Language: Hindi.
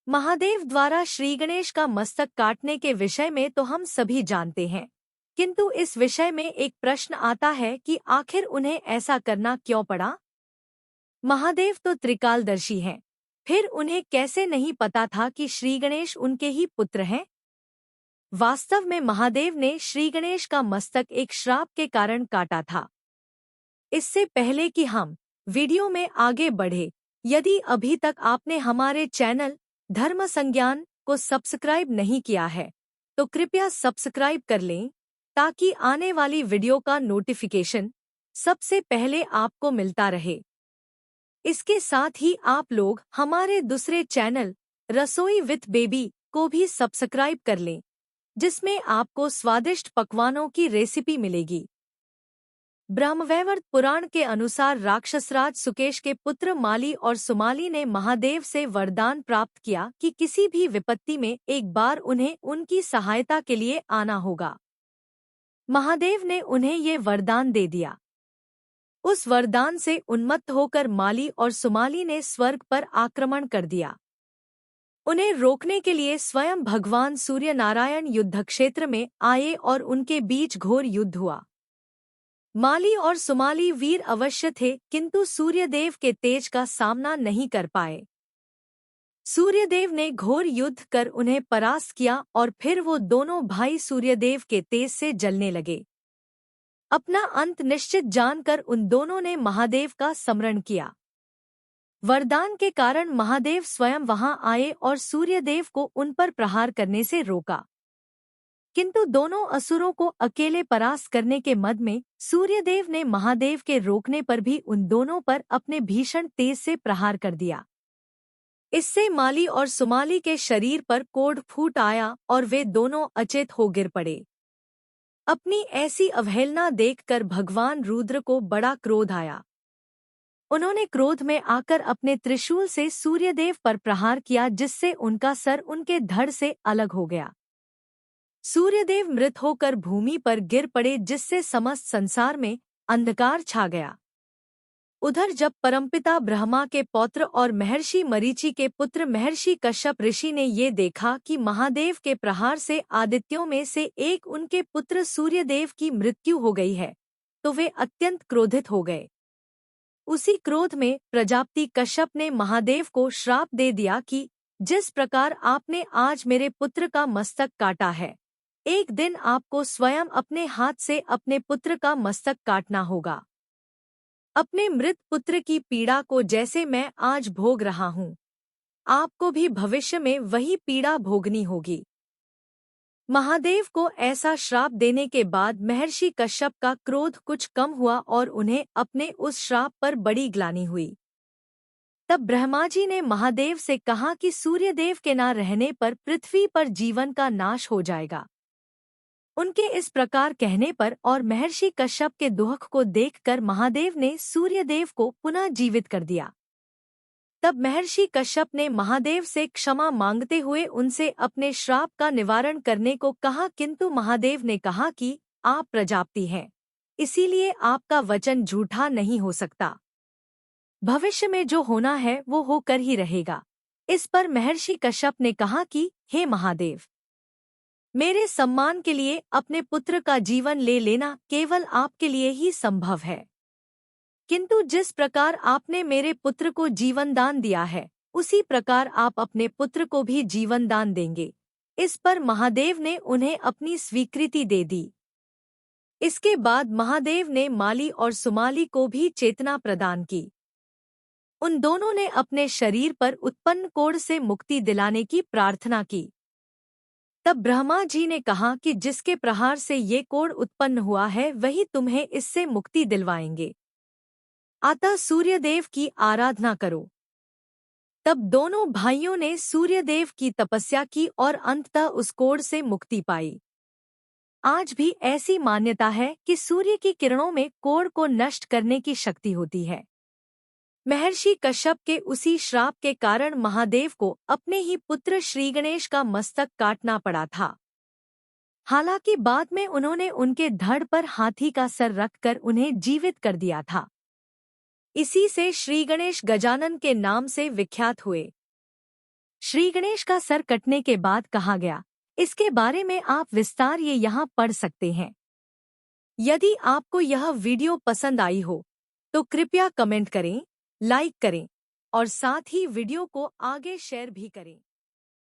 महादेव द्वारा श्री गणेश का मस्तक काटने के विषय में तो हम सभी जानते हैं, किंतु इस विषय में एक प्रश्न आता है कि आखिर उन्हें ऐसा करना क्यों पड़ा। महादेव तो त्रिकालदर्शी हैं, फिर उन्हें कैसे नहीं पता था कि श्री गणेश उनके ही पुत्र हैं। वास्तव में महादेव ने श्री गणेश का मस्तक एक श्राप के कारण काटा था। इससे पहले कि हम वीडियो में आगे बढ़े, यदि अभी तक आपने हमारे चैनल धर्म संज्ञान को सब्सक्राइब नहीं किया है तो कृपया सब्सक्राइब कर लें, ताकि आने वाली वीडियो का नोटिफिकेशन सबसे पहले आपको मिलता रहे। इसके साथ ही आप लोग हमारे दूसरे चैनल रसोई विथ बेबी को भी सब्सक्राइब कर लें, जिसमें आपको स्वादिष्ट पकवानों की रेसिपी मिलेगी। ब्रह्मवैवर्त पुराण के अनुसार राक्षसराज सुकेश के पुत्र माली और सुमाली ने महादेव से वरदान प्राप्त किया कि किसी भी विपत्ति में एक बार उन्हें उनकी सहायता के लिए आना होगा। महादेव ने उन्हें ये वरदान दे दिया। उस वरदान से उन्मत्त होकर माली और सुमाली ने स्वर्ग पर आक्रमण कर दिया। उन्हें रोकने के लिए स्वयं भगवान सूर्य नारायण युद्धक्षेत्र में आए और उनके बीच घोर युद्ध हुआ। माली और सुमाली वीर अवश्य थे, किंतु सूर्यदेव के तेज का सामना नहीं कर पाए। सूर्यदेव ने घोर युद्ध कर उन्हें परास्त किया और फिर वो दोनों भाई सूर्यदेव के तेज से जलने लगे। अपना अंत निश्चित जानकर उन दोनों ने महादेव का स्मरण किया। वरदान के कारण महादेव स्वयं वहां आए और सूर्यदेव को उन पर प्रहार करने से रोका, किंतु दोनों असुरों को अकेले परास्त करने के मद में सूर्यदेव ने महादेव के रोकने पर भी उन दोनों पर अपने भीषण तेज से प्रहार कर दिया। इससे माली और सुमाली के शरीर पर कोढ़ फूट आया और वे दोनों अचेत हो गिर पड़े। अपनी ऐसी अवहेलना देखकर भगवान रुद्र को बड़ा क्रोध आया। उन्होंने क्रोध में आकर अपने त्रिशूल से सूर्यदेव पर प्रहार किया, जिससे उनका सर उनके धड़ से अलग हो गया। सूर्यदेव मृत होकर भूमि पर गिर पड़े, जिससे समस्त संसार में अंधकार छा गया। उधर जब परमपिता ब्रह्मा के पौत्र और महर्षि मरीचि के पुत्र महर्षि कश्यप ऋषि ने ये देखा कि महादेव के प्रहार से आदित्यों में से एक उनके पुत्र सूर्यदेव की मृत्यु हो गई है, तो वे अत्यंत क्रोधित हो गए। उसी क्रोध में प्रजापति कश्यप ने महादेव को श्राप दे दिया कि जिस प्रकार आपने आज मेरे पुत्र का मस्तक काटा है, एक दिन आपको स्वयं अपने हाथ से अपने पुत्र का मस्तक काटना होगा। अपने मृत पुत्र की पीड़ा को जैसे मैं आज भोग रहा हूँ, आपको भी भविष्य में वही पीड़ा भोगनी होगी। महादेव को ऐसा श्राप देने के बाद महर्षि कश्यप का क्रोध कुछ कम हुआ और उन्हें अपने उस श्राप पर बड़ी ग्लानि हुई। तब ब्रह्मा जी ने महादेव से कहा कि सूर्यदेव के न रहने पर पृथ्वी पर जीवन का नाश हो जाएगा। उनके इस प्रकार कहने पर और महर्षि कश्यप के दुख को देखकर महादेव ने सूर्यदेव को पुनः जीवित कर दिया। तब महर्षि कश्यप ने महादेव से क्षमा मांगते हुए उनसे अपने श्राप का निवारण करने को कहा, किंतु महादेव ने कहा कि आप प्रजापति हैं, इसीलिए आपका वचन झूठा नहीं हो सकता। भविष्य में जो होना है वो होकर ही रहेगा। इस पर महर्षि कश्यप ने कहा कि हे महादेव, मेरे सम्मान के लिए अपने पुत्र का जीवन ले लेना केवल आपके लिए ही संभव है, किंतु जिस प्रकार आपने मेरे पुत्र को जीवन दान दिया है, उसी प्रकार आप अपने पुत्र को भी जीवन दान देंगे। इस पर महादेव ने उन्हें अपनी स्वीकृति दे दी। इसके बाद महादेव ने माली और सुमाली को भी चेतना प्रदान की। उन दोनों ने अपने शरीर पर उत्पन्न कोढ़ से मुक्ति दिलाने की प्रार्थना की। तब ब्रह्मा जी ने कहा कि जिसके प्रहार से ये कोढ़ उत्पन्न हुआ है, वही तुम्हें इससे मुक्ति दिलवाएंगे। अतः सूर्यदेव की आराधना करो। तब दोनों भाइयों ने सूर्यदेव की तपस्या की और अंततः उस कोढ़ से मुक्ति पाई। आज भी ऐसी मान्यता है कि सूर्य की किरणों में कोढ़ को नष्ट करने की शक्ति होती है। महर्षि कश्यप के उसी श्राप के कारण महादेव को अपने ही पुत्र श्री गणेश का मस्तक काटना पड़ा था। हालांकि बाद में उन्होंने उनके धड़ पर हाथी का सर रखकर उन्हें जीवित कर दिया था। इसी से श्री गणेश गजानन के नाम से विख्यात हुए। श्री गणेश का सर कटने के बाद कहा गया, इसके बारे में आप विस्तार ये यहाँ पढ़ सकते हैं। यदि आपको यह वीडियो पसंद आई हो तो कृपया कमेंट करें, लाइक करें और साथ ही वीडियो को आगे शेयर भी करें।